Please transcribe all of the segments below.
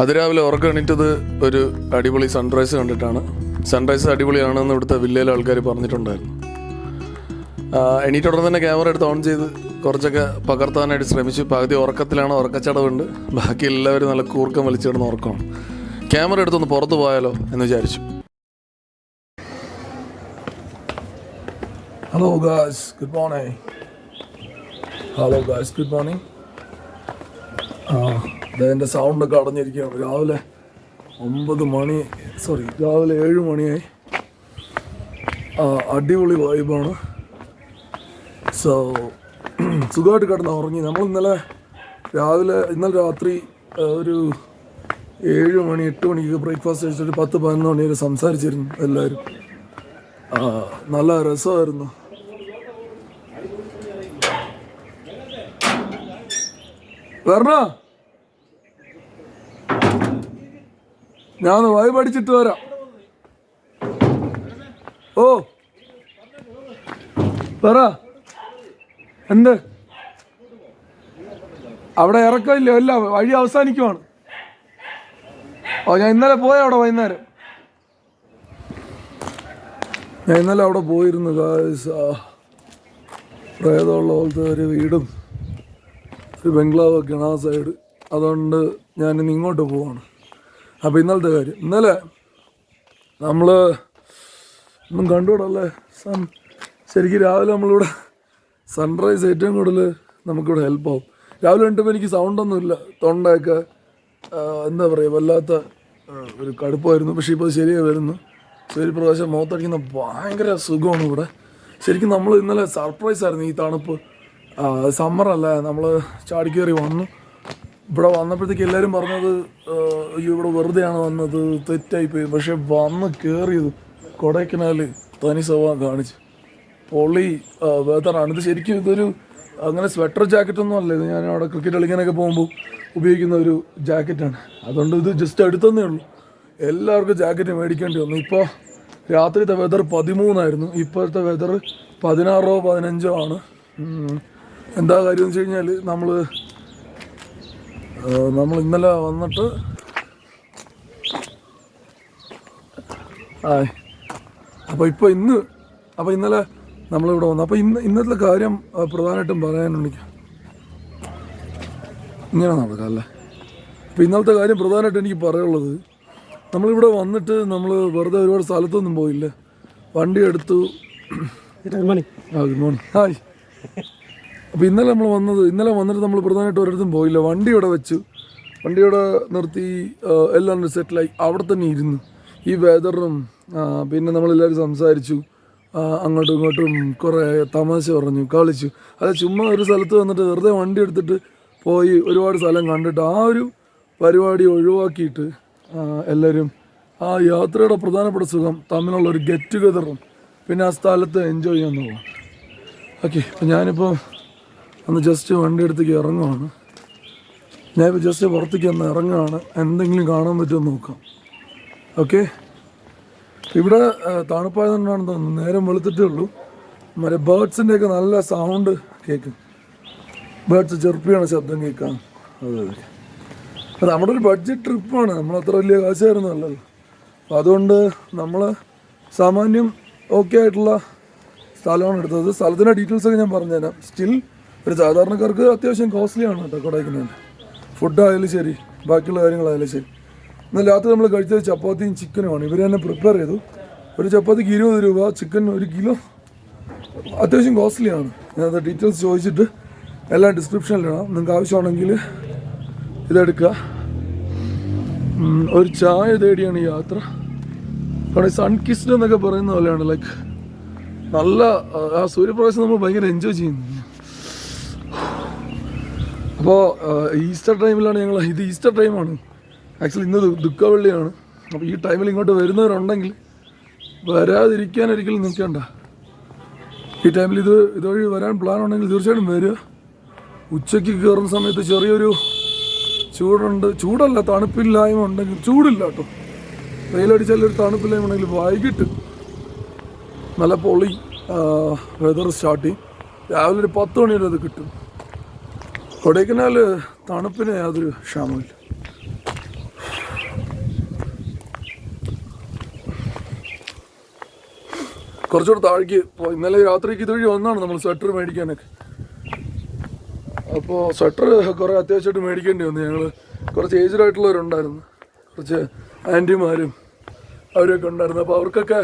അതിരാവിലെ ഉറക്കം എണീറ്റത് ഒരു അടിപൊളി സൺറൈസ് കണ്ടിട്ടാണ്. സൺറൈസ് അടിപൊളിയാണെന്ന് ഇവിടുത്തെ വില്ലയിലെ ആൾക്കാർ പറഞ്ഞിട്ടുണ്ടായിരുന്നു. എണീറ്റുടനെ തന്നെ ക്യാമറ എടുത്ത് ഓൺ ചെയ്ത് കുറച്ചൊക്കെ പകർത്താനായിട്ട് ശ്രമിച്ചു. പകുതി ഉറക്കത്തിലാണ്, ഉറക്കച്ചടവുണ്ട്. ബാക്കി എല്ലാവരും നല്ല കൂർക്കം വലിച്ചു കിടന്ന് ഉറക്കമാണ്. ക്യാമറ എടുത്തൊന്ന് പുറത്ത് പോയാലോ എന്ന് വിചാരിച്ചു. Hello guys, good morning. Hello guys, good morning. എൻ്റെ സൗണ്ടൊക്കെ അടഞ്ഞിരിക്കുകയാണ്. രാവിലെ 7 മണിയായി. അടിപൊളി വൈബാണ്. സുഖമായിട്ട് കിടന്ന് ഉറങ്ങി. നമ്മൾ ഇന്നലെ രാത്രി ഒരു 7 മണി 8 മണിക്ക് ബ്രേക്ക്ഫാസ്റ്റ് കഴിച്ചിട്ട് 10-11 മണി വരെ സംസാരിച്ചിരുന്നു എല്ലാവരും. നല്ല രസമായിരുന്നു. വരണ, ഞാൻ വൈബ് അടിച്ചിട്ട് വരാം. ഓ പറ, എന്ത് അവിടെ ഇറക്കമില്ല, അല്ല വഴി അവസാനിക്കുവാണ്. ഞാൻ ഇന്നലെ പോയ അവിടെ വൈകുന്നേരം. ഞാൻ ഇന്നലെ അവിടെ പോയിരുന്നു. പ്രേതമുള്ള പോലത്തെ ഒരു വീടും ഒരു ബംഗ്ലാവൊക്കെയാണ് ആ സൈഡ്. അതുകൊണ്ട് ഞാനിന്ന് ഇങ്ങോട്ട് പോവാണ്. അപ്പോൾ ഇന്നലത്തെ കാര്യം, ഇന്നലെ നമ്മൾ ഒന്നും കണ്ടുകൂടല്ലേ. ശരിക്കും രാവിലെ നമ്മളിവിടെ സൺറൈസ് ഏറ്റവും കൂടുതൽ നമുക്കിവിടെ ഹെൽപ്പാവും. രാവിലെ കണ്ടപ്പോൾ എനിക്ക് സൗണ്ടൊന്നുമില്ല, തൊണ്ടയൊക്കെ എന്താ പറയുക വല്ലാത്ത ഒരു കടുപ്പമായിരുന്നു. പക്ഷേ ഇപ്പോൾ ശരിയായി വരുന്നു. സൂര്യപ്രകാശം മുഖത്തടിക്കുന്ന ഭയങ്കര സുഖമാണ് ഇവിടെ. ശരിക്കും നമ്മൾ ഇന്നലെ സർപ്രൈസ് ആയിരുന്നു ഈ തണുപ്പ്. സമ്മറല്ല, നമ്മൾ ചാടിക്കയറി വന്നു. ഇവിടെ വന്നപ്പോഴത്തേക്ക് എല്ലാവരും പറഞ്ഞത് ഇവിടെ വെറുതെയാണ് വന്നത്, തെറ്റായിപ്പോയി. പക്ഷെ വന്ന് കയറിയത് കൊടൈക്കനാൽ തനി സ്വഭാവം കാണിച്ച് പൊളി വെതറാണ്. ഇത് ശരിക്കും ഇതൊരു അങ്ങനെ സ്വെറ്റർ ജാക്കറ്റൊന്നും അല്ല. ഇത് ഞാൻ അവിടെ ക്രിക്കറ്റ് കളിക്കാനൊക്കെ പോകുമ്പോൾ ഉപയോഗിക്കുന്ന ഒരു ജാക്കറ്റാണ്. അതുകൊണ്ട് ഇത് ജസ്റ്റ് എടുത്തന്നേ ഉള്ളൂ. എല്ലാവർക്കും ജാക്കറ്റ് മേടിക്കേണ്ടി വന്നു. ഇപ്പോൾ രാത്രിത്തെ വെതർ 13 ഇപ്പോഴത്തെ വെതർ 16-15 ആണ്. എന്താ കാര്യം എന്ന് വെച്ച് കഴിഞ്ഞാൽ നമ്മൾ ഇന്നലെ വന്നിട്ട് അപ്പോൾ ഇന്നലെ നമ്മളിവിടെ വന്നു. അപ്പോൾ ഇന്നത്തെ കാര്യം പ്രധാനമായിട്ടും പറയാനുണ്ടെങ്കിൽ ഇങ്ങനെ നടക്കാം അല്ലേ. അപ്പോൾ ഇന്നലത്തെ കാര്യം പ്രധാനമായിട്ട് എനിക്ക് പറയാനുള്ളത്, നമ്മളിവിടെ വന്നിട്ട് നമ്മൾ വെറുതെ ഒരുപാട് സ്ഥലത്തൊന്നും പോയില്ല. വണ്ടി എടുത്തു. Good morning. ഹായ്. അപ്പോൾ ഇന്നലെ വന്നിട്ട് നമ്മൾ പ്രധാനമായിട്ട് ഒരിടത്തും പോയില്ല. വണ്ടി ഇവിടെ വെച്ചു, വണ്ടിയുടെ നിർത്തി, എല്ലാം സെറ്റിലായി. അവിടെ തന്നെ ഇരുന്നു. ഈ വെതറും പിന്നെ നമ്മളെല്ലാവരും സംസാരിച്ചു, അങ്ങോട്ടും ഇങ്ങോട്ടും കുറേ തമാശ പറഞ്ഞു, കളിച്ചു. അത് ചുമ്മാ ഒരു സ്ഥലത്ത് വന്നിട്ട് വെറുതെ വണ്ടി എടുത്തിട്ട് പോയി ഒരുപാട് സ്ഥലം കണ്ടിട്ട് ആ ഒരു പരിപാടി ഒഴിവാക്കിയിട്ട് എല്ലാവരും ആ യാത്രയുടെ പ്രധാനപ്പെട്ട സുഖം തമ്മിലുള്ള ഒരു ഗെറ്റ് ടുഗദറും പിന്നെ ആ സ്ഥലത്ത് എൻജോയ് ചെയ്യാൻ പോകാം. ഓക്കെ, അപ്പം ഞാനിപ്പോൾ ഒന്ന് ജസ്റ്റ് വണ്ടി എടുത്തേക്ക് ഇറങ്ങുവാണ്. ഞാനിപ്പോൾ ജസ്റ്റ് പുറത്തേക്ക് ഒന്ന് ഇറങ്ങുകയാണ്. എന്തെങ്കിലും കാണാൻ പറ്റുമോ നോക്കാം. ഓക്കെ, ഇവിടെ തണുപ്പായതുകൊണ്ടാണെന്ന് തോന്നുന്നു, നേരം വെളുത്തിട്ടേ ഉള്ളൂ. മറ്റേ ബേർഡ്സിൻ്റെയൊക്കെ നല്ല സൗണ്ട് കേൾക്കും. ബേർഡ്സ് ചെറുപ്പിയാണ് ശബ്ദം കേൾക്കാം. അതെ, അത് നമ്മുടെ ഒരു ബഡ്ജറ്റ് ട്രിപ്പാണ്. നമ്മളത്ര വലിയ കാശായിരുന്നല്ലോ. അപ്പോൾ അതുകൊണ്ട് നമ്മൾ സാമാന്യം ഓക്കെ ആയിട്ടുള്ള സ്ഥലമാണ് എടുത്തത്. സ്ഥലത്തിൻ്റെ ഡീറ്റെയിൽസൊക്കെ ഞാൻ പറഞ്ഞുതരാം. സ്റ്റിൽ ഒരു സാധാരണക്കാർക്ക് അത്യാവശ്യം കോസ്റ്റ്ലിയാണ് കേട്ടോ കൊടൈക്കനാൽ. ഫുഡായാലും ശരി, ബാക്കിയുള്ള കാര്യങ്ങളായാലും ശരി. എന്നാൽ രാത്രി നമ്മൾ കഴിച്ചത് ചപ്പാത്തിയും ചിക്കനുമാണ്. ഇവർ തന്നെ പ്രിപ്പയർ ചെയ്തു. ഒരു ചപ്പാത്തിക്ക് 20 രൂപ, ചിക്കൻ 1 കിലോ. അത്യാവശ്യം കോസ്റ്റ്ലിയാണ്. ഞാനത് ഡീറ്റെയിൽസ് ചോദിച്ചിട്ട് എല്ലാം ഡിസ്ക്രിപ്ഷനിലിടാം. നിങ്ങൾക്ക് ആവശ്യമാണെങ്കിൽ ഇതെടുക്കുക. ഒരു ചായ തേടിയാണ് ഈ യാത്ര. അവിടെ സൺകിസ്ഡ് എന്നൊക്കെ പറയുന്ന പോലെയാണ്. ലൈക്ക് നല്ല ആ സൂര്യപ്രകാശം നമ്മൾ ഭയങ്കര എൻജോയ് ചെയ്യുന്നു. അപ്പോൾ ഈസ്റ്റർ ടൈമിലാണ് ഇത് ഈസ്റ്റർ ടൈമാണ്. ആക്ച്വലി ഇന്ന് ദുഃഖവെള്ളിയാണ്. അപ്പോൾ ഈ ടൈമിൽ ഇങ്ങോട്ട് വരുന്നവരുണ്ടെങ്കിൽ വരാതിരിക്കാൻ ഒരിക്കലും നിൽക്കണ്ട. ഈ ടൈമിൽ ഇതുവഴി വരാൻ പ്ലാൻ ഉണ്ടെങ്കിൽ തീർച്ചയായിട്ടും വരിക. ഉച്ചയ്ക്ക് കയറുന്ന സമയത്ത് ചെറിയൊരു ചൂടല്ല, തണുപ്പില്ലായ്മ ഉണ്ടെങ്കിൽ, ചൂടില്ല കേട്ടോ, വെയിലടിച്ചാലൊരു തണുപ്പില്ലായ്മ ഉണ്ടെങ്കിൽ വൈകിട്ട് നല്ല പൊളി വെതർ സ്റ്റാർട്ട് ചെയ്യും. രാവിലെ ഒരു 10 മണി വരെ അത് കിട്ടും. കൊടൈക്കനാൽ തണുപ്പിന് യാതൊരു ക്ഷാമമില്ല. കുറച്ചുകൂടെ താഴേക്ക് ഇന്നലെ രാത്രിക്ക് ഇതുവഴി വന്നാണ് നമ്മൾ സ്വെറ്റർ മേടിക്കാനൊക്കെ. അപ്പോൾ സ്വെറ്റർ കുറേ അത്യാവശ്യമായിട്ട് മേടിക്കേണ്ടി വന്നു. ഞങ്ങൾ കുറച്ച് ഏജ്ഡ് ആയിട്ടുള്ളവരുണ്ടായിരുന്നു, കുറച്ച് ആൻറ്റിമാരും അവരൊക്കെ ഉണ്ടായിരുന്നു. അപ്പോൾ അവർക്കൊക്കെ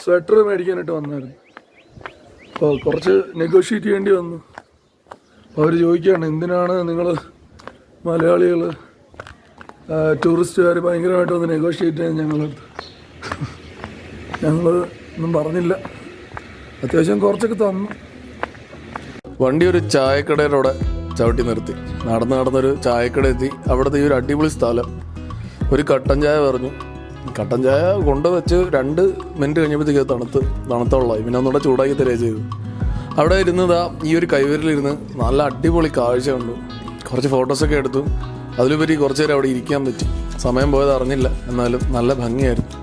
സ്വെറ്റർ മേടിക്കാനായിട്ട് വന്നായിരുന്നു. അപ്പോൾ കുറച്ച് നെഗോഷിയേറ്റ് ചെയ്യേണ്ടി വന്നു. അപ്പോൾ അവർ ചോദിക്കുകയാണ്, എന്തിനാണ് നിങ്ങൾ മലയാളികൾ ടൂറിസ്റ്റുകാർ ഭയങ്കരമായിട്ട് വന്ന് നെഗോഷിയേറ്റ് ചെയ്യാൻ ഞങ്ങൾ ഒന്നും പറഞ്ഞില്ല. അത്യാവശ്യം കുറച്ചൊക്കെ തന്നു. വണ്ടി ഒരു ചായക്കടയിലൂടെ ചവിട്ടി നിർത്തി. നടന്നൊരു ചായക്കട എത്തി. അവിടുത്തെ ഈ ഒരു അടിപൊളി സ്ഥലം, ഒരു കട്ടൻ ചായ പറഞ്ഞു. കട്ടൻ ചായ കൊണ്ടുവച്ച് 2 മിനിറ്റ് കഴിഞ്ഞപ്പോഴത്തേക്ക് തണുത്തുള്ളായി. പിന്നെ ഒന്നുകൂടെ ചൂടാക്കി തരുകയും ചെയ്തു. അവിടെ ഇരുന്നതാ ഈ ഒരു കൈവരിലിരുന്ന് നല്ല അടിപൊളി കാഴ്ച കണ്ടു. കുറച്ച് ഫോട്ടോസൊക്കെ എടുത്തു. അതിലുപരി കുറച്ച് നേരം അവിടെ ഇരിക്കാൻ പറ്റി. സമയം പോയത് അറിഞ്ഞില്ല, എന്നാലും നല്ല ഭംഗിയായിരുന്നു.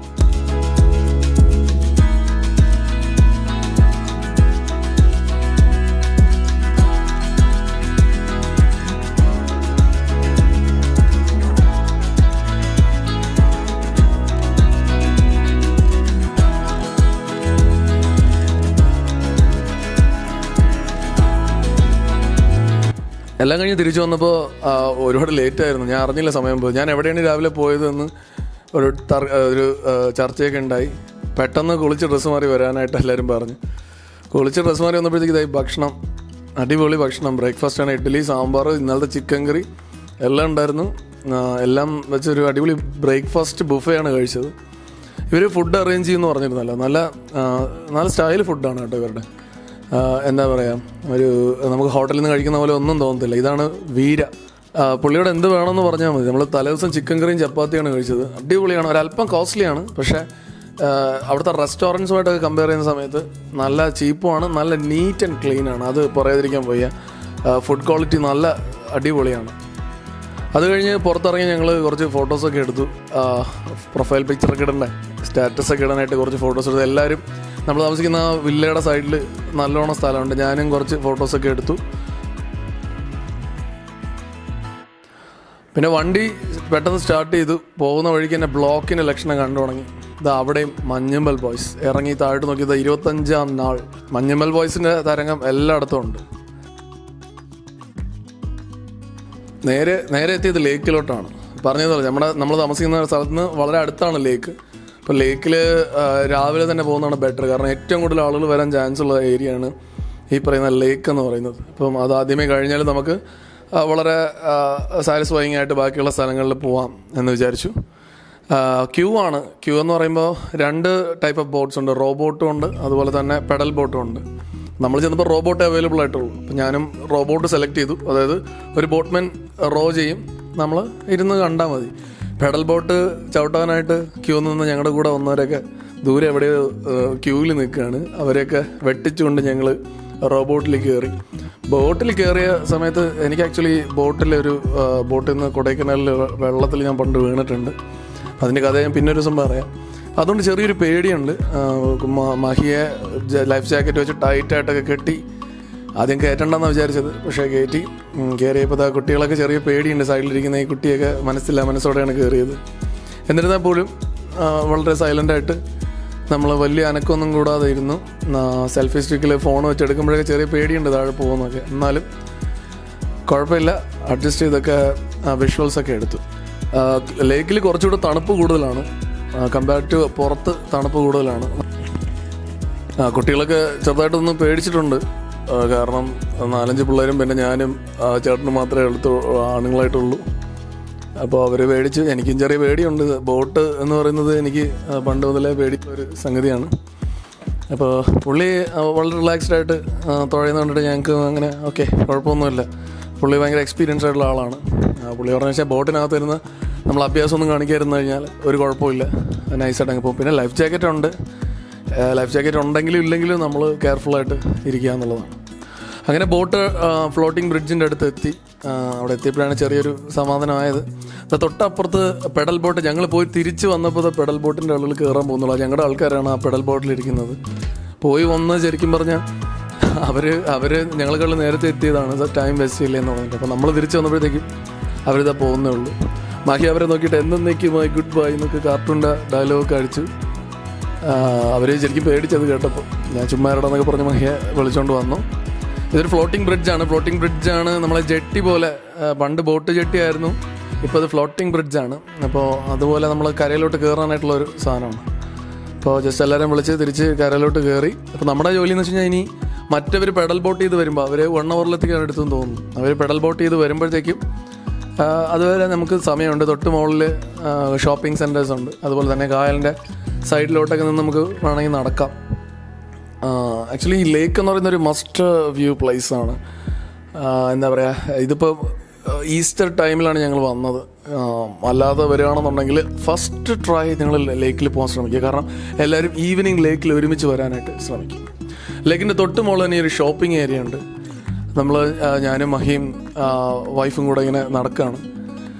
എല്ലാം കഴിഞ്ഞ് തിരിച്ചു വന്നപ്പോൾ ഒരുപാട് ലേറ്റായിരുന്നു. ഞാൻ അറിഞ്ഞില്ല സമയം പോയി. ഞാൻ എവിടെയാണ് രാവിലെ പോയതെന്ന് ഒരു ചർച്ചയൊക്കെ ഉണ്ടായി. പെട്ടെന്ന് കുളിച്ച് ഡ്രസ്സ് മാറി വരാനായിട്ട് എല്ലാവരും പറഞ്ഞു. കുളിച്ച് ഡ്രസ്സ് മാറി വന്നപ്പോഴത്തേക്ക് ഇതായി ഭക്ഷണം, അടിപൊളി ഭക്ഷണം. ബ്രേക്ക്ഫാസ്റ്റാണ്, ഇഡ്ഡലി, സാമ്പാർ, ഇന്നലത്തെ ചിക്കൻ കറി എല്ലാം ഉണ്ടായിരുന്നു. എല്ലാം വെച്ചൊരു അടിപൊളി ബ്രേക്ക്ഫാസ്റ്റ് ബുഫയാണ് കഴിച്ചത്. ഇവർ ഫുഡ് അറേഞ്ച് ചെയ്യുമെന്ന് പറഞ്ഞിരുന്നല്ലോ. നല്ല സ്റ്റൈൽ ഫുഡാണ് കേട്ടോ ഇവരുടെ. എന്താ പറയുക, നമുക്ക് ഹോട്ടലിൽ നിന്ന് കഴിക്കുന്ന പോലെ ഒന്നും തോന്നത്തില്ല. ഇതാണ് വീര. പുള്ളിയോട് എന്ത് വേണമെന്ന് പറഞ്ഞാൽ മതി. നമ്മൾ തലേദിവസം ചിക്കൻ കറിയും ചപ്പാത്തിയാണ് കഴിച്ചത്. അടിപൊളിയാണ്. ഒരല്പം കോസ്റ്റ്ലിയാണ്, പക്ഷേ അവിടുത്തെ റെസ്റ്റോറൻറ്റ്സുമായിട്ടൊക്കെ കമ്പയർ ചെയ്യുന്ന സമയത്ത് നല്ല ചീപ്പുമാണ്, നല്ല നീറ്റ് ആൻഡ് ക്ലീൻ ആണ്. അത് പറയാതിരിക്കാൻ വയ്യ. ഫുഡ് ക്വാളിറ്റി നല്ല അടിപൊളിയാണ്. അത് കഴിഞ്ഞ് പുറത്തിറങ്ങി ഞങ്ങൾ കുറച്ച് ഫോട്ടോസൊക്കെ എടുത്തു. പ്രൊഫൈൽ പിക്ചറൊക്കെ ഇടണ്ടേ, സ്റ്റാറ്റസൊക്കെ ഇടാനായിട്ട് കുറച്ച് ഫോട്ടോസ് എടുത്തു. എല്ലാവരും നമ്മൾ താമസിക്കുന്ന വില്ലയുടെ സൈഡിൽ നല്ലോണം സ്ഥലമുണ്ട്. ഞാനും കുറച്ച് ഫോട്ടോസൊക്കെ എടുത്തു. പിന്നെ വണ്ടി പെട്ടെന്ന് സ്റ്റാർട്ട് ചെയ്തു. പോകുന്ന വഴിക്ക് തന്നെ ബ്ലോക്കിൻ്റെ ലക്ഷണം കണ്ടു തുടങ്ങി. ഇത് അവിടെയും മഞ്ഞുമ്മൽ ബോയ്സ് ഇറങ്ങി താഴോട്ട് നോക്കിയത് 25-ാം നാൾ. മഞ്ഞുമ്മൽ ബോയ്സിൻ്റെ തരംഗം എല്ലായിടത്തും ഉണ്ട്. നേരെ എത്തിയത് ലേക്കിലോട്ടാണ്. പറഞ്ഞതല്ല, നമ്മൾ താമസിക്കുന്ന സ്ഥലത്ത് നിന്ന് വളരെ അടുത്താണ് ലേക്ക്. അപ്പോൾ ലേക്കിൽ രാവിലെ തന്നെ പോകുന്നതാണ് ബെറ്റർ. കാരണം ഏറ്റവും കൂടുതൽ ആളുകൾ വരാൻ ചാൻസ് ഉള്ള ഏരിയയാണ് ഈ പറയുന്ന ലേക്ക് എന്ന് പറയുന്നത്. അപ്പം അത് ആദ്യമേ കഴിഞ്ഞാൽ നമുക്ക് വളരെ സാറ്റിസ്ഫൈയിങ് ആയിട്ട് ബാക്കിയുള്ള സ്ഥലങ്ങളിൽ പോവാം എന്ന് വിചാരിച്ചു. ക്യൂ എന്ന് പറയുമ്പോൾ 2 ടൈപ്പ് ഓഫ് ബോട്ട്സ് ഉണ്ട്. റോ ബോട്ടും ഉണ്ട്, അതുപോലെ തന്നെ പെഡൽ ബോട്ടും ഉണ്ട്. നമ്മൾ ചെന്നപ്പോൾ റോ ബോട്ടേ അവൈലബിൾ ആയിട്ടുള്ളൂ. അപ്പം ഞാനും റോ ബോട്ട് സെലക്ട് ചെയ്തു. അതായത് ഒരു ബോട്ട്മാൻ റോ ചെയ്യും, നമ്മൾ ഇരുന്ന് കണ്ടാൽ മതി. പെഡൽ ബോട്ട് ചവിട്ടാനായിട്ട് ക്യൂ നിന്ന് ഞങ്ങളുടെ കൂടെ വന്നവരൊക്കെ ദൂരെ എവിടെയോ ക്യൂവിൽ നിൽക്കുകയാണ്. അവരെയൊക്കെ വെട്ടിച്ചുകൊണ്ട് ഞങ്ങൾ ബോട്ടിൽ കയറിയ സമയത്ത് എനിക്ക് ആക്ച്വലി ബോട്ടിൽ നിന്ന് കൊടൈക്കനാലിൽ വെള്ളത്തിൽ ഞാൻ പണ്ട് വീണിട്ടുണ്ട്. അതിൻ്റെ കഥ ഞാൻ പിന്നെ ഒരു ദിവസം പറയാം. അതുകൊണ്ട് ചെറിയൊരു പേടിയുണ്ട്. മഹിയെ ലൈഫ് ജാക്കറ്റ് വെച്ച് ടൈറ്റായിട്ടൊക്കെ കെട്ടി ആദ്യം കയറ്റണ്ടെന്നാണ് വിചാരിച്ചത്. പക്ഷേ കയറിയപ്പോൾ കുട്ടികളൊക്കെ ചെറിയ പേടിയുണ്ട്. സൈഡിലിരിക്കുന്ന ഈ കുട്ടിയൊക്കെ മനസ്സോടെയാണ് കയറിയത്. എന്നിരുന്നാൽ പോലും വളരെ സൈലൻ്റായിട്ട് നമ്മൾ വലിയ അനക്കൊന്നും കൂടാതെ ഇരുന്നു. സെൽഫി സ്റ്റിക്കിൽ ഫോൺ വെച്ചെടുക്കുമ്പോഴൊക്കെ ചെറിയ പേടിയുണ്ട് താഴെ പോകുന്നതൊക്കെ. എന്നാലും കുഴപ്പമില്ല, അഡ്ജസ്റ്റ് ചെയ്തൊക്കെ വിഷ്വൽസൊക്കെ എടുത്തു. ലേക്കിൽ കുറച്ചുകൂടെ തണുപ്പ് കൂടുതലാണ് കമ്പയർ ടു പുറത്ത്. തണുപ്പ് കൂടുതലാണ്. കുട്ടികളൊക്കെ ചെറുതായിട്ടൊന്ന് പേടിച്ചിട്ടുണ്ട്. കാരണം 4-5 പിള്ളേരും പിന്നെ ഞാനും ചേട്ടനും മാത്രമേ ആണുങ്ങളായിട്ടുള്ളൂ. അപ്പോൾ അവർ പേടിച്ച്. എനിക്കും ചെറിയ പേടിയുണ്ട്. ബോട്ട് എന്ന് പറയുന്നത് എനിക്ക് പണ്ട് മുതലേ പേടിച്ച ഒരു സംഗതിയാണ്. അപ്പോൾ പുള്ളി വളരെ റിലാക്സ്ഡായിട്ട് തുഴയുന്ന കണ്ടിട്ട് ഞങ്ങൾക്ക് അങ്ങനെ ഓക്കെ, കുഴപ്പമൊന്നുമില്ല. പുള്ളി ഭയങ്കര എക്സ്പീരിയൻസ് ആയിട്ടുള്ള ആളാണ്. പുള്ളി പറഞ്ഞു വെച്ചാൽ ബോട്ടിനകത്ത് ഇരുന്ന് നമ്മൾ അഭ്യാസമൊന്നും കാണിക്കാതിരുന്നു കഴിഞ്ഞാൽ ഒരു കുഴപ്പമില്ല, നൈസായിട്ട് അങ്ങ് പോകും. പിന്നെ ലൈഫ് ജാക്കറ്റ് ഉണ്ട്. ലൈഫ് ജാക്കറ്റ് ഉണ്ടെങ്കിലും ഇല്ലെങ്കിലും നമ്മൾ കെയർഫുള്ളായിട്ട് ഇരിക്കുക എന്നുള്ളതാണ്. അങ്ങനെ ബോട്ട് ഫ്ലോട്ടിംഗ് ബ്രിഡ്ജിൻ്റെ അടുത്ത് എത്തി. അവിടെ എത്തിയപ്പോഴാണ് ചെറിയൊരു സമാധാനമായത്. തൊട്ടപ്പുറത്ത് പെഡൽ ബോട്ട്. ഞങ്ങൾ പോയി തിരിച്ച് വന്നപ്പോൾ പെഡൽ ബോട്ടിൻ്റെ ഉള്ളിൽ കയറാൻ പോകുന്നുള്ളൂ. ഞങ്ങളുടെ ആൾക്കാരാണ് ആ പെഡൽ ബോട്ടിലിരിക്കുന്നത്. പോയി വന്ന് ശരിക്കും പറഞ്ഞാൽ അവർ ഞങ്ങളെക്കാളും നേരത്തെ എത്തിയതാണ്. ടൈം വേസ്റ്റ് ചെയ്യില്ലെന്ന് പറഞ്ഞിട്ട്. അപ്പോൾ നമ്മൾ തിരിച്ച് വന്നപ്പോഴത്തേക്കും അവരിതാ പോകുന്നേ ഉള്ളൂ. മഹി അവരെ നോക്കിയിട്ട് എന്നേക്കുമായി ഗുഡ് ബൈ എന്നൊക്കെ കാർട്ടൂണിൻ്റെ ഡയലോഗൊക്കെ അടിച്ചു. അവർ ശരിക്കും പേടിച്ചത് കേട്ടപ്പോൾ. ഞാൻ ചുമ്മാ ഇടന്നൊക്കെ പറഞ്ഞ് മഹിയെ വിളിച്ചുകൊണ്ട് വന്നു. ഇതൊരു ഫ്ലോട്ടിംഗ് ബ്രിഡ്ജാണ്. നമ്മളെ ജെട്ടി പോലെ, പണ്ട് ബോട്ട് ജെട്ടി ആയിരുന്നു, ഇപ്പോൾ അത് ഫ്ലോട്ടിംഗ് ബ്രിഡ്ജാണ്. അപ്പോൾ അതുപോലെ നമ്മൾ കരയിലോട്ട് കയറാനായിട്ടുള്ളൊരു സാധനമാണ്. അപ്പോൾ ജസ്റ്റ് എല്ലാവരും വിളിച്ച് തിരിച്ച് കരയിലോട്ട് കയറി. അപ്പോൾ നമ്മുടെ ജോലി എന്ന് വെച്ച് കഴിഞ്ഞാൽ ഇനി മറ്റവർ പെഡൽ ബോട്ട് ചെയ്ത് വരുമ്പോൾ, അവർ 1 ഹവറിലെത്തിക്കാൻ എടുത്തെന്ന് തോന്നുന്നു. അവർ പെഡൽ ബോട്ട് ചെയ്ത് വരുമ്പോഴത്തേക്കും അതുവരെ നമുക്ക് സമയമുണ്ട്. തൊട്ട് മുകളിൽ ഷോപ്പിംഗ് സെൻറ്റേഴ്സ് ഉണ്ട്. അതുപോലെ തന്നെ കായലിൻ്റെ സൈഡിലോട്ടൊക്കെ നിന്ന് നമുക്ക് വേണമെങ്കിൽ നടക്കാം. ആക്ച്വലി ഈ ലേക്ക് എന്ന് പറയുന്നൊരു മസ്റ്റ് വ്യൂ പ്ലേസാണ്. എന്താ പറയുക, ഇതിപ്പോൾ ഈസ്റ്റർ ടൈമിലാണ് ഞങ്ങൾ വന്നത്. അല്ലാതെ വരികയാണെന്നുണ്ടെങ്കിൽ ഫസ്റ്റ് ട്രൈ നിങ്ങൾ ലേക്കിൽ പോകാൻ ശ്രമിക്കുക. കാരണം എല്ലാവരും ഈവനിങ് ലേക്കിൽ ഒരുമിച്ച് വരാനായിട്ട് ശ്രമിക്കും. ലേക്കിൻ്റെ തൊട്ട് മുകളിൽ തന്നെ ഒരു ഷോപ്പിംഗ് ഏരിയ ഉണ്ട്. ഞാനും മഹിയും വൈഫും കൂടെ ഇങ്ങനെ നടക്കുകയാണ്.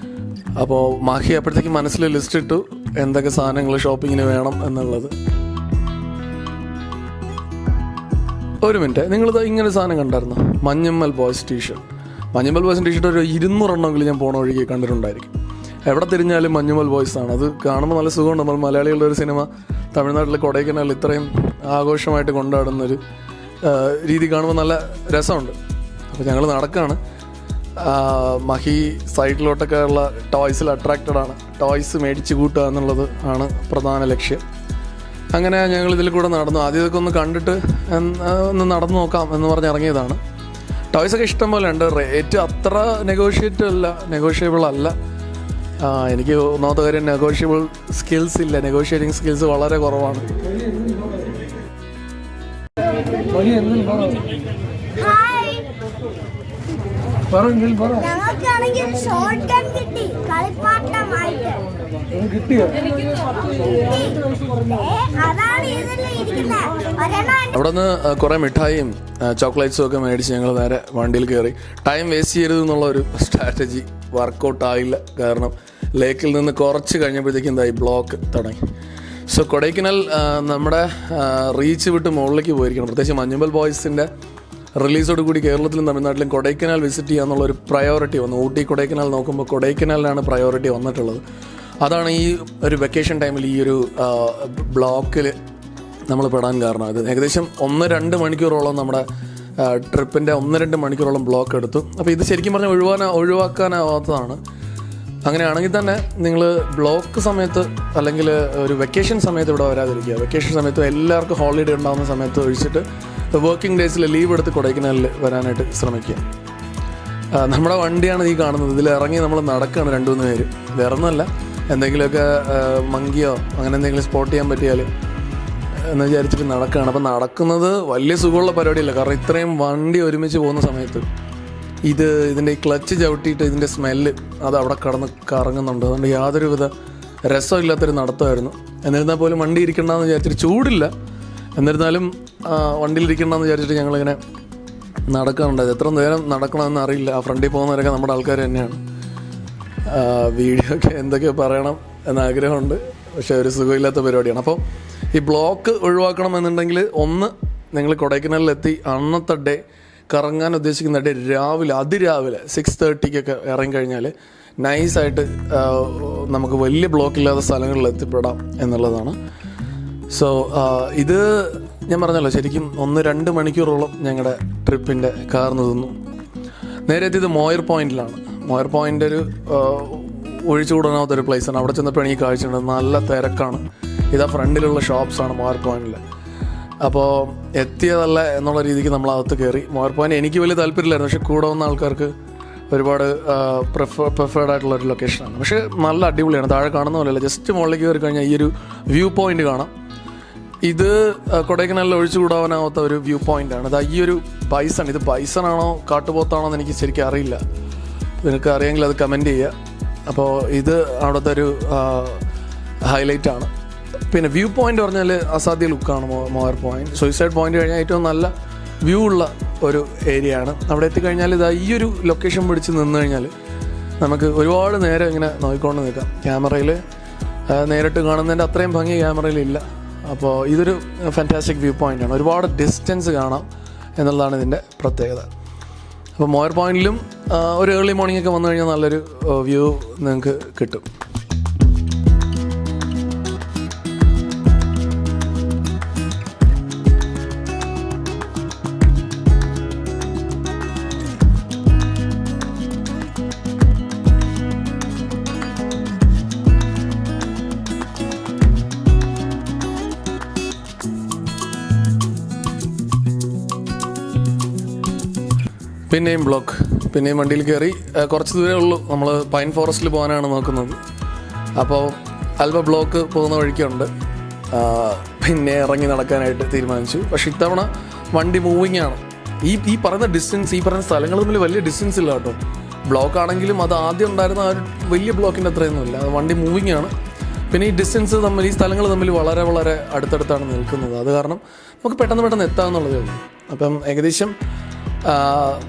അപ്പോൾ മഹി അപ്പോഴത്തേക്കും മനസ്സിൽ ലിസ്റ്റ് ഇട്ടു എന്തൊക്കെ സാധനങ്ങൾ ഷോപ്പിങ്ങിന് വേണം എന്നുള്ളത്. ഒരു മിനിറ്റ്, നിങ്ങളിത് ഇങ്ങനെ സാധനം കണ്ടായിരുന്നു? Manjummel boys T shirt. മഞ്ഞമ്മൽ ബോയ്സിൻ്റെ ടീഷർട്ട് ഒരു 200 എണ്ണമെങ്കിലും ഞാൻ പോണ വഴിക്ക് കണ്ടിട്ടുണ്ടായിരിക്കും. എവിടെ തിരിഞ്ഞാലും മഞ്ഞമ്മൽ ബോയ്സ് ആണ്. അത് കാണുമ്പോൾ നല്ല സുഖമുണ്ട്. നമ്മൾ മലയാളികളുടെ ഒരു സിനിമ തമിഴ്നാട്ടിൽ കൊടൈക്കനാൽ ഇത്രയും ആഘോഷമായിട്ട് കൊണ്ടാടുന്നൊരു രീതി കാണുമ്പോൾ നല്ല രസമുണ്ട്. അപ്പോൾ ഞങ്ങൾ നടക്കുകയാണ്. മഹി സൈഡിലോട്ടൊക്കെ ഉള്ള ടോയ്സിൽ അട്രാക്റ്റഡ് ആണ്. ടോയ്സ് മേടിച്ച് കൂട്ടുക എന്നുള്ളത് ആണ് പ്രധാന ലക്ഷ്യം. അങ്ങനെ ഞങ്ങൾ ഇതിൽ കൂടെ നടന്നു. ആദ്യം ഇതൊക്കെ ഒന്ന് കണ്ടിട്ട് ഒന്ന് നടന്നു നോക്കാം എന്ന് പറഞ്ഞ് ഇറങ്ങിയതാണ്. ടോയ്സൊക്കെ ഇഷ്ടം പോലെ ഉണ്ട്. റേറ്റ് അത്ര നെഗോഷ്യബിൾ അല്ല. എനിക്ക് ഒന്നാമത്തെ കാര്യം നെഗോഷിയേറ്റിംഗ് സ്കിൽസ് വളരെ കുറവാണ്. അവിടെ നിന്ന് കുറേ മിഠായിയും ചോക്ലേറ്റ്സും ഒക്കെ മേടിച്ച് ഞങ്ങൾ നേരെ വണ്ടിയിൽ കയറി. ടൈം വേസ്റ്റ് ചെയ്യരുത് എന്നുള്ള ഒരു സ്ട്രാറ്റജി വർക്കൗട്ട് ആയില്ല. കാരണം ലേക്കിൽ നിന്ന് കുറച്ച് കഴിഞ്ഞപ്പോഴത്തേക്കും എന്തായി, ബ്ലോക്ക് തുടങ്ങി. സോ കൊടൈക്കനാൽ നമ്മുടെ റീച്ച് വിട്ട് മുകളിലേക്ക് പോയിരിക്കണം. പ്രത്യേകിച്ച് മഞ്ഞുമൽ ബോയ്സിൻ്റെ റിലീസോട് കൂടി കേരളത്തിലും തമിഴ്നാട്ടിലും കൊടൈക്കനാൽ വിസിറ്റ് ചെയ്യുക എന്നുള്ളൊരു പ്രയോറിറ്റി വന്നു. ഊട്ടി കൊടൈക്കനാൽ നോക്കുമ്പോൾ കൊടൈക്കനാലിനാണ് പ്രയോറിറ്റി വന്നിട്ടുള്ളത്. അതാണ് ഈ ഒരു വെക്കേഷൻ ടൈമിൽ ഈ ഒരു ബ്ലോക്കിൽ നമ്മൾ പെടാൻ കാരണം. അത് ഏകദേശം 1-2 മണിക്കൂറോളം നമ്മുടെ ട്രിപ്പിൻ്റെ 1-2 മണിക്കൂറോളം ബ്ലോക്ക് എടുത്തു. അപ്പോൾ ഇത് ശരിക്കും പറഞ്ഞാൽ ഒഴിവാക്കാനാവാത്തതാണ്. അങ്ങനെയാണെങ്കിൽ തന്നെ നിങ്ങൾ ബ്ലോക്ക് സമയത്ത് അല്ലെങ്കിൽ ഒരു വെക്കേഷൻ സമയത്ത് ഇവിടെ വരാതിരിക്കുക. വെക്കേഷൻ സമയത്ത് എല്ലാവർക്കും ഹോളിഡേ ഉണ്ടാകുന്ന സമയത്ത് ഒഴിച്ചിട്ട് വർക്കിംഗ് ഡേയ്സിൽ ലീവ് എടുത്ത് കൊടൈക്കനാലിൽ വരാനായിട്ട് ശ്രമിക്കുക. നമ്മുടെ വണ്ടിയാണ് ഈ കാണുന്നത്. ഇതിൽ ഇറങ്ങി നമ്മൾ നടക്കുകയാണ് 2-3 പേര്. വേറെ ഒന്നുമല്ല, എന്തെങ്കിലുമൊക്കെ മങ്കിയോ അങ്ങനെ എന്തെങ്കിലും സ്പോട്ട് ചെയ്യാൻ പറ്റിയാൽ എന്ന് വിചാരിച്ചിട്ട് നടക്കുകയാണ്. അപ്പം നടക്കുന്നത് വലിയ സുഖമുള്ള പരിപാടിയല്ല. കാരണം ഇത്രയും വണ്ടി ഒരുമിച്ച് പോകുന്ന സമയത്ത് ഇതിൻ്റെ ഈ ക്ലച്ച് ചവിട്ടിയിട്ട് ഇതിൻ്റെ സ്മെല്ല് അത് അവിടെ കടന്ന് കറങ്ങുന്നുണ്ട്. അതുകൊണ്ട് യാതൊരുവിധ രസമില്ലാത്തൊരു നടത്തമായിരുന്നു. എന്നിരുന്നാൽ പോലും വണ്ടി ഇരിക്കണ്ടെന്ന് വിചാരിച്ചിട്ട്, ചൂടില്ല എന്നിരുന്നാലും വണ്ടിയിലിരിക്കണ്ടെന്ന് വിചാരിച്ചിട്ട് ഞങ്ങളിങ്ങനെ നടക്കാനുണ്ടായത്. എത്ര നേരം നടക്കണമെന്ന് അറിയില്ല. ആ ഫ്രണ്ടിൽ പോകുന്നവരൊക്കെ നമ്മുടെ ആൾക്കാർ തന്നെയാണ്. വീഡിയോ ഒക്കെ എന്തൊക്കെയോ പറയണം എന്നാഗ്രഹമുണ്ട്, പക്ഷേ ഒരു സുഖമില്ലാത്ത പരിപാടിയാണ്. അപ്പോൾ ഈ ബ്ലോക്ക് ഒഴിവാക്കണമെന്നുണ്ടെങ്കിൽ നിങ്ങൾ കൊടൈക്കനാലിലെത്തി അന്നത്തെ ഡേ കറങ്ങാൻ ഉദ്ദേശിക്കുന്ന ഡേ അതിരാവിലെ 6:30 ഇറങ്ങിക്കഴിഞ്ഞാൽ നൈസായിട്ട് നമുക്ക് വലിയ ബ്ലോക്കില്ലാത്ത സ്ഥലങ്ങളിൽ എത്തിപ്പെടാം എന്നുള്ളതാണ്. സോ ഇത് ഞാൻ പറഞ്ഞല്ലോ, ശരിക്കും 1-2 മണിക്കൂറോളം ഞങ്ങളുടെ ട്രിപ്പിൻ്റെ കാർന്ന് തിന്നു. നേരെ എത്തിയത് മോയർ പോയിന്റിലാണ്. മോയർ പോയിൻ്റ് ഒരു ഒഴിച്ചുകൂടാനാവാത്തൊരു പ്ലേസാണ്. അവിടെ ചെന്നപ്പോഴാണ് ഈ കാഴ്ചയുണ്ട്. നല്ല തിരക്കാണ്. ഇതാ ഫ്രണ്ടിലുള്ള ഷോപ്സാണ് മോയർ പോയിന്റിൽ. അപ്പോൾ എത്തിയതല്ല എന്നുള്ള രീതിക്ക് നമ്മളകത്ത് കയറി. മോയർ പോയിന്റ് എനിക്ക് വലിയ താല്പര്യമില്ലായിരുന്നു, പക്ഷേ കൂടെ വന്ന ആൾക്കാർക്ക് ഒരുപാട് പ്രിഫേർഡ് ആയിട്ടുള്ളൊരു ലൊക്കേഷനാണ്. പക്ഷേ നല്ല അടിപൊളിയാണ്. താഴെ കാണുന്ന പോലെയല്ല, ജസ്റ്റ് മുകളിലേക്ക് കയറി കഴിഞ്ഞാൽ ഈ ഒരു വ്യൂ പോയിന്റ് കാണാം. ഇത് കൊടൈക്കനാലിൽ ഒഴിച്ചുകൂടാനാവാത്ത ഒരു വ്യൂ പോയിൻ്റാണ്. അത് ഈ ഒരു ബൈസൺ, ഇത് ബൈസണാണോ കാട്ടുപോത്താണോ എന്ന് എനിക്ക് ശരിക്കും അറിയില്ല. നിനക്ക് അറിയാമെങ്കിൽ അത് കമൻറ്റ് ചെയ്യുക. അപ്പോൾ ഇത് അവിടുത്തെ ഒരു ഹൈലൈറ്റാണ്. പിന്നെ വ്യൂ പോയിൻ്റ് പറഞ്ഞാൽ അസാധ്യ ലുക്കാണ് മോയർ പോയിൻ്റ്. സൂയിസൈഡ് പോയിൻ്റ് കഴിഞ്ഞാൽ ഏറ്റവും നല്ല വ്യൂ ഉള്ള ഒരു ഏരിയ ആണ്. അവിടെ എത്തിക്കഴിഞ്ഞാൽ ഈ ഒരു ലൊക്കേഷൻ പിടിച്ച് നിന്ന് കഴിഞ്ഞാൽ നമുക്ക് ഒരുപാട് നേരം ഇങ്ങനെ നോക്കിക്കൊണ്ട് നിൽക്കാം. ക്യാമറയിൽ നേരിട്ട് കാണുന്നതിൻ്റെ അത്രയും ഭംഗി ക്യാമറയിലില്ല. അപ്പോൾ ഇതൊരു ഫാൻറ്റാസ്റ്റിക് വ്യൂ പോയിൻ്റാണ്. ഒരുപാട് ഡിസ്റ്റൻസ് കാണാം എന്നുള്ളതാണ് ഇതിൻ്റെ പ്രത്യേകത. അപ്പോൾ മോയർ പോയിന്റിലും ഒരു ഏർലി മോർണിംഗ് ഒക്കെ വന്നു കഴിഞ്ഞാൽ നല്ലൊരു വ്യൂ നിങ്ങൾക്ക് കിട്ടും. പിന്നെയും വണ്ടിയിൽ കയറി. കുറച്ച് ദൂരമേ ഉള്ളൂ. നമ്മൾ പൈൻ ഫോറസ്റ്റിൽ പോകാനാണ് നോക്കുന്നത്. അപ്പോൾ അല്പ ബ്ലോക്ക് പോകുന്ന വഴിക്കുണ്ട്. പിന്നെ ഇറങ്ങി നടക്കാനായിട്ട് തീരുമാനിച്ചു. പക്ഷേ ഇത്തവണ വണ്ടി മൂവിങ് ആണ്. ഈ പറയുന്ന ഡിസ്റ്റൻസ്, ഈ പറയുന്ന സ്ഥലങ്ങൾ തമ്മിൽ വലിയ ഡിസ്റ്റൻസ് ഇല്ല കേട്ടോ. ബ്ലോക്ക് ആണെങ്കിലും അത് ആദ്യം ഉണ്ടായിരുന്ന ആ ഒരു വലിയ ബ്ലോക്കിൻ്റെ അത്രയൊന്നുമില്ല. അത് വണ്ടി മൂവിങ് ആണ്. പിന്നെ ഈ ഡിസ്റ്റൻസ് തമ്മിൽ, ഈ സ്ഥലങ്ങൾ തമ്മിൽ വളരെ വളരെ അടുത്തടുത്താണ് നിൽക്കുന്നത്. അത് കാരണം നമുക്ക് പെട്ടെന്ന് എത്താമെന്നുള്ളതേ ഉള്ളൂ. അപ്പം ഏകദേശം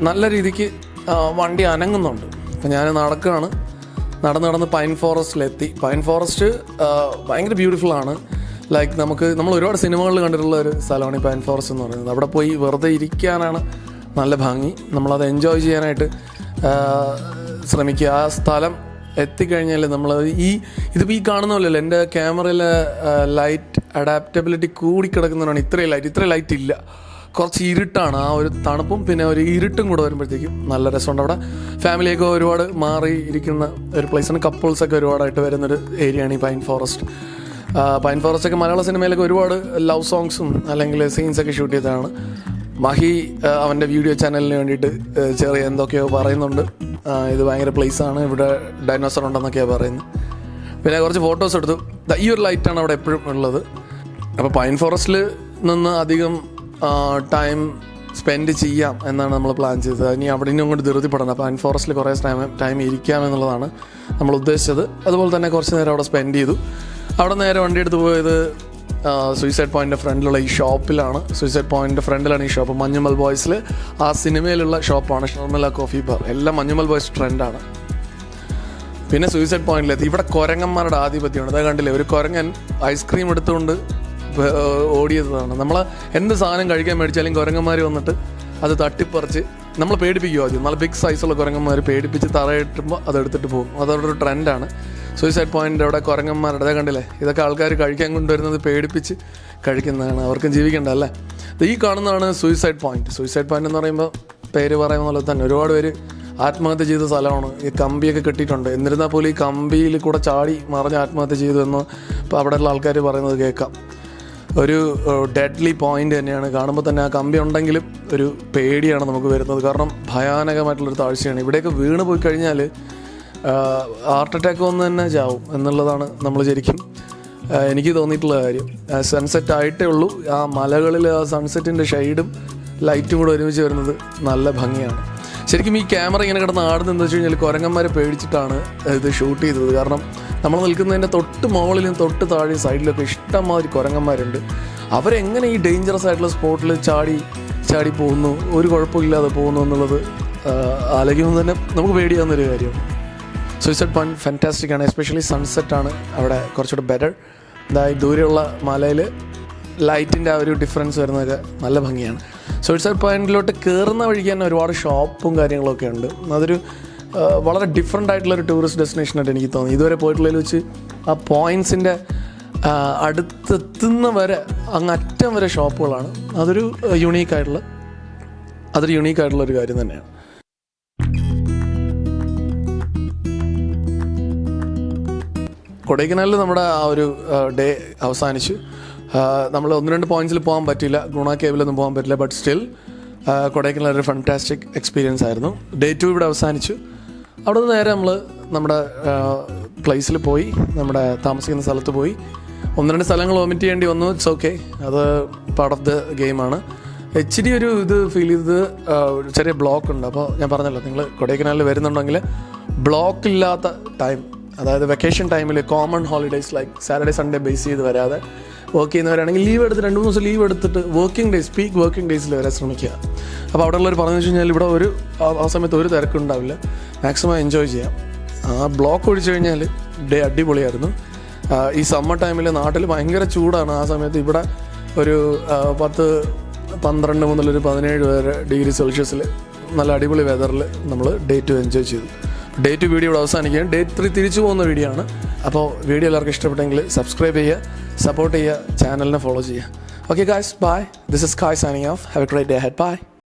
നല്ല രീതിക്ക് വണ്ടി അനങ്ങുന്നുണ്ട്. അപ്പം ഞാൻ നടന്ന് പൈൻ ഫോറസ്റ്റിലെത്തി. പൈൻ ഫോറസ്റ്റ് ഭയങ്കര ബ്യൂട്ടിഫുള്ളാണ്. ലൈക്ക് നമ്മൾ ഒരുപാട് സിനിമകളിൽ കണ്ടിട്ടുള്ള ഒരു സ്ഥലമാണ് ഈ പൈൻ ഫോറസ്റ്റ് എന്ന് പറയുന്നത്. അവിടെ പോയി വെറുതെ ഇരിക്കാനാണ് നല്ല ഭംഗി. നമ്മളത് എൻജോയ് ചെയ്യാനായിട്ട് ശ്രമിക്കുക. ആ സ്ഥലം എത്തിക്കഴിഞ്ഞാൽ നമ്മൾ ഇതിപ്പോൾ ഈ കാണുന്ന പോലെയല്ല. എൻ്റെ ക്യാമറയിലെ ലൈറ്റ് അഡാപ്റ്റബിലിറ്റി കൂടിക്കിടക്കുന്നതാണ്. ഇത്രയും ലൈറ്റ് ഇല്ല. കുറച്ച് ഇരുട്ടാണ്. ആ ഒരു തണുപ്പും പിന്നെ ഒരു ഇരുട്ടും കൂടെ വരുമ്പോഴത്തേക്കും നല്ല രസമുണ്ട്. അവിടെ ഫാമിലിയൊക്കെ ഒരുപാട് മാറി ഇരിക്കുന്ന ഒരു പ്ലേസാണ്. കപ്പിൾസൊക്കെ ഒരുപാടായിട്ട് വരുന്നൊരു ഏരിയയാണ് ഈ പൈൻ ഫോറസ്റ്റ്. പൈൻ ഫോറസ്റ്റൊക്കെ മലയാള സിനിമയിലൊക്കെ ഒരുപാട് ലവ് സോങ്സും അല്ലെങ്കിൽ സീൻസൊക്കെ ഷൂട്ട് ചെയ്തതാണ്. മഹി അവൻ്റെ വീഡിയോ ചാനലിന് വേണ്ടിയിട്ട് ചെറിയ എന്തൊക്കെയോ പറയുന്നുണ്ട്. ഇത് ഭയങ്കര പ്ലേസാണ്, ഇവിടെ ഡൈനോസർ ഉണ്ടെന്നൊക്കെയാണ് പറയുന്നത്. പിന്നെ കുറച്ച് ഫോട്ടോസ് എടുത്തു. ഈ ഒരു ലൈറ്റാണ് അവിടെ എപ്പോഴും ഉള്ളത്. അപ്പോൾ പൈൻ ഫോറസ്റ്റിൽ നിന്ന് അധികം ടൈം സ്പെൻഡ് ചെയ്യാം എന്നാണ് നമ്മൾ പ്ലാൻ ചെയ്തത്. ഇനി അവിടെ നിന്നും കൊണ്ട് ധൃതിപ്പെടണം. പൈൻ ഫോറസ്റ്റിൽ കുറേ ടൈം ഇരിക്കാം എന്നുള്ളതാണ് നമ്മൾ ഉദ്ദേശിച്ചത്. അതുപോലെ തന്നെ കുറച്ച് നേരം അവിടെ സ്പെൻഡ് ചെയ്തു. അവിടെ നേരെ വണ്ടി എടുത്ത് പോയത് സൂയിസൈഡ് പോയിൻ്റിൻ്റെ ഫ്രണ്ടിലുള്ള ഈ ഷോപ്പിലാണ്. സൂയിസൈഡ് പോയിൻ്റിൻ്റെ ഫ്രണ്ടിലാണ് ഈ ഷോപ്പ്. മഞ്ഞുമൽ ബോയ്സിൽ ആ സിനിമയിലുള്ള ഷോപ്പാണ് ഷർമിള കോഫി ബാർ. എല്ലാം മഞ്ഞുമൽ ബോയ്സ് ട്രെൻഡാണ്. പിന്നെ സൂയിസൈഡ് പോയിന്റിലെത്തി. ഇവിടെ കുരങ്ങന്മാരുടെ ആധിപത്യമാണ്. അതായത് കണ്ടില്ലേ, ഒരു കുരങ്ങൻ ഐസ്ക്രീം എടുത്തുകൊണ്ട് ഓടിയതാണ്. നമ്മൾ എന്ത് സാധനം കഴിക്കാൻ മേടിച്ചാലും കുരങ്ങന്മാർ വന്നിട്ട് അത് തട്ടിപ്പറിച്ച് നമ്മൾ പേടിപ്പിക്കും. ആദ്യം നല്ല ബിഗ് സൈസുള്ള കുരങ്ങന്മാർ പേടിപ്പിച്ച് തറയിട്ടുമ്പോൾ അതെടുത്തിട്ട് പോകും. അതവരുടെ ട്രെൻഡാണ്. സൂയിസൈഡ് പോയിൻ്റ് അവിടെ കുരങ്ങന്മാരുടെ കണ്ടില്ലേ, ഇതൊക്കെ ആൾക്കാർ കഴിക്കാൻ കൊണ്ടുവരുന്നത് പേടിപ്പിച്ച് കഴിക്കുന്നതാണ്. അവർക്കും ജീവിക്കേണ്ട അല്ലേ. ഈ കാണുന്നതാണ് സൂയിസൈഡ് പോയിൻ്റ്. സൂയിസൈഡ് പോയിൻ്റ് എന്ന് പറയുമ്പോൾ പേര് പറയുന്ന പോലെ തന്നെ ഒരുപാട് പേര് ആത്മഹത്യ ചെയ്ത സ്ഥലമാണ്. ഈ കമ്പിയൊക്കെ കെട്ടിയിട്ടുണ്ട്. എന്നിരുന്നാൽ പോലും ഈ കമ്പിയിൽ കൂടെ ചാടി മറിഞ്ഞ് ആത്മഹത്യ ചെയ്തു എന്ന് ഇപ്പോൾ അവിടെയുള്ള ആൾക്കാർ പറയുന്നത് കേൾക്കാം. ഒരു ഡെഡ്ലി പോയിൻ്റ് തന്നെയാണ്. കാണുമ്പോൾ തന്നെ ആ കമ്പി ഉണ്ടെങ്കിലും ഒരു പേടിയാണ് നമുക്ക് വരുന്നത്. കാരണം ഭയാനകമായിട്ടുള്ളൊരു താഴ്ചയാണ്. ഇവിടെയൊക്കെ വീണ് പോയി കഴിഞ്ഞാൽ ഹാർട്ട് അറ്റാക്ക് വന്ന് തന്നെ ചാവും എന്നുള്ളതാണ് നമ്മൾ ശരിക്കും എനിക്ക് തോന്നിയിട്ടുള്ള കാര്യം. സൺസെറ്റ് ആയിട്ടേ ഉള്ളൂ. ആ മലകളിൽ ആ സൺസെറ്റിൻ്റെ ഷെയ്ഡും ലൈറ്റും കൂടെ ഒരുമിച്ച് വരുന്നത് നല്ല ഭംഗിയാണ്. ശരിക്കും ഈ ക്യാമറ ഇങ്ങനെ കിടന്ന് ആടുന്നത് എന്താ വെച്ച് കഴിഞ്ഞാൽ കുരങ്ങന്മാരെ പേടിച്ചിട്ടാണ് ഇത് ഷൂട്ട് ചെയ്തത്. കാരണം നമ്മൾ നിൽക്കുന്നതിൻ്റെ തൊട്ട് മുകളിലും തൊട്ട് താഴെ സൈഡിലൊക്കെ ഇഷ്ടംമാതിരി കുരങ്ങന്മാരുണ്ട്. അവരെങ്ങനെ ഈ ഡേഞ്ചറസ് ആയിട്ടുള്ള സ്പോട്ടിൽ ചാടി പോകുന്നു, ഒരു കുഴപ്പമില്ലാതെ പോകുന്നു എന്നുള്ളത് ആലോചിക്കുമ്പോൾ തന്നെ നമുക്ക് പേടിയാവുന്നൊരു കാര്യമാണ്. സൂയിസൈഡ് പോയിന്റ് ഫാന്റാസ്റ്റിക് ആണ്. എസ്പെഷ്യലി സൺസെറ്റാണ് അവിടെ കുറച്ചുകൂടെ ബെറ്റർ. അതായത് ദൂരെയുള്ള മലയിൽ ലൈറ്റിൻ്റെ ആ ഒരു ഡിഫറൻസ് വരുന്നത് നല്ല ഭംഗിയാണ്. സൂയിസൈഡ് പോയിന്റിലോട്ട് കയറുന്ന വഴിക്ക് തന്നെ ഒരുപാട് ഷോപ്പും കാര്യങ്ങളൊക്കെ ഉണ്ട്. അതൊരു വളരെ ഡിഫറെൻ്റ് ആയിട്ടുള്ളൊരു ടൂറിസ്റ്റ് ഡെസ്റ്റിനേഷനായിട്ട് എനിക്ക് തോന്നി. ഇതുവരെ പോയിട്ടുള്ളതിൽ വെച്ച് ആ പോയിൻറ്റ്സിൻ്റെ അടുത്തെത്തുന്ന വരെ അങ്ങറ്റം വരെ ഷോപ്പുകളാണ്. അതൊരു യുണീക്കായിട്ടുള്ളൊരു കാര്യം തന്നെയാണ്. കൊടൈക്കനാലിൽ നമ്മുടെ ആ ഒരു ഡേ അവസാനിച്ചു. നമ്മൾ 1-2 പോയിന്റ്സിൽ പോകാൻ പറ്റില്ല, ഗുണ കേവിലൊന്നും പോകാൻ പറ്റില്ല. ബട്ട് സ്റ്റിൽ കൊടൈക്കനാൽ ഒരു ഫാന്റാസ്റ്റിക് എക്സ്പീരിയൻസ് ആയിരുന്നു. ഡേ 2 ഇവിടെ അവസാനിച്ചു. അവിടെ നിന്ന് നേരെ നമ്മൾ നമ്മുടെ പ്ലേസിൽ പോയി, നമ്മുടെ താമസിക്കുന്ന സ്ഥലത്ത് പോയി. 1-2 സ്ഥലങ്ങൾ വോമിറ്റ് ചെയ്യേണ്ടി വന്നു. ഇറ്റ്സ് ഓക്കെ, അത് പാർട്ട് ഓഫ് ദ ഗെയിമാണ്. ഇച്ചിരി ഒരു ഇത് ഫീൽ ചെയ്തത് ചെറിയ ബ്ലോക്ക് ഉണ്ട്. അപ്പോൾ ഞാൻ പറഞ്ഞല്ലോ, നിങ്ങൾ കൊടൈക്കനാലിൽ വരുന്നുണ്ടെങ്കിൽ ബ്ലോക്ക് ഇല്ലാത്ത ടൈം, അതായത് വെക്കേഷൻ ടൈമിൽ common holidays like Saturday Sunday base ചെയ്ത് വരാതെ വർക്ക് ചെയ്യുന്നവരാണെങ്കിൽ ലീവ് എടുത്ത് 2-3 ദിവസം ലീവ് എടുത്തിട്ട് പീക്ക് വർക്കിംഗ് ഡേയ്സിൽ വരാൻ ശ്രമിക്കുക. അപ്പോൾ അവിടെ ഉള്ളവർ പറഞ്ഞു വെച്ച് കഴിഞ്ഞാൽ ഇവിടെ ആ സമയത്ത് ഒരു തിരക്കുണ്ടാവില്ല, മാക്സിമം എൻജോയ് ചെയ്യാം. ആ ബ്ലോക്ക് ഒഴിച്ചു കഴിഞ്ഞാൽ ഡേ അടിപൊളിയായിരുന്നു. ഈ സമ്മർ ടൈമിൽ നാട്ടിൽ ഭയങ്കര ചൂടാണ്. ആ സമയത്ത് ഇവിടെ ഒരു 10-12 മുതൽ 17 വരെ ഡിഗ്രി സെൽഷ്യസിൽ നല്ല അടിപൊളി വെതറിൽ നമ്മൾ ഡേ 2 എൻജോയ് ചെയ്തു. ഡേ 2 വീഡിയോ ഇവിടെ അവസാനിക്കുകയാണ്. ഡേ 3 തിരിച്ചു പോകുന്ന വീഡിയോ ആണ്. അപ്പോൾ വീഡിയോ എല്ലാവർക്കും ഇഷ്ടപ്പെട്ടെങ്കിൽ സബ്സ്ക്രൈബ് ചെയ്യുക, സപ്പോർട്ട് ചെയ്യുക, ചാനലിനെ ഫോളോ ചെയ്യുക. Okay guys, bye. This is Kai signing off. Have a great day ahead. Bye.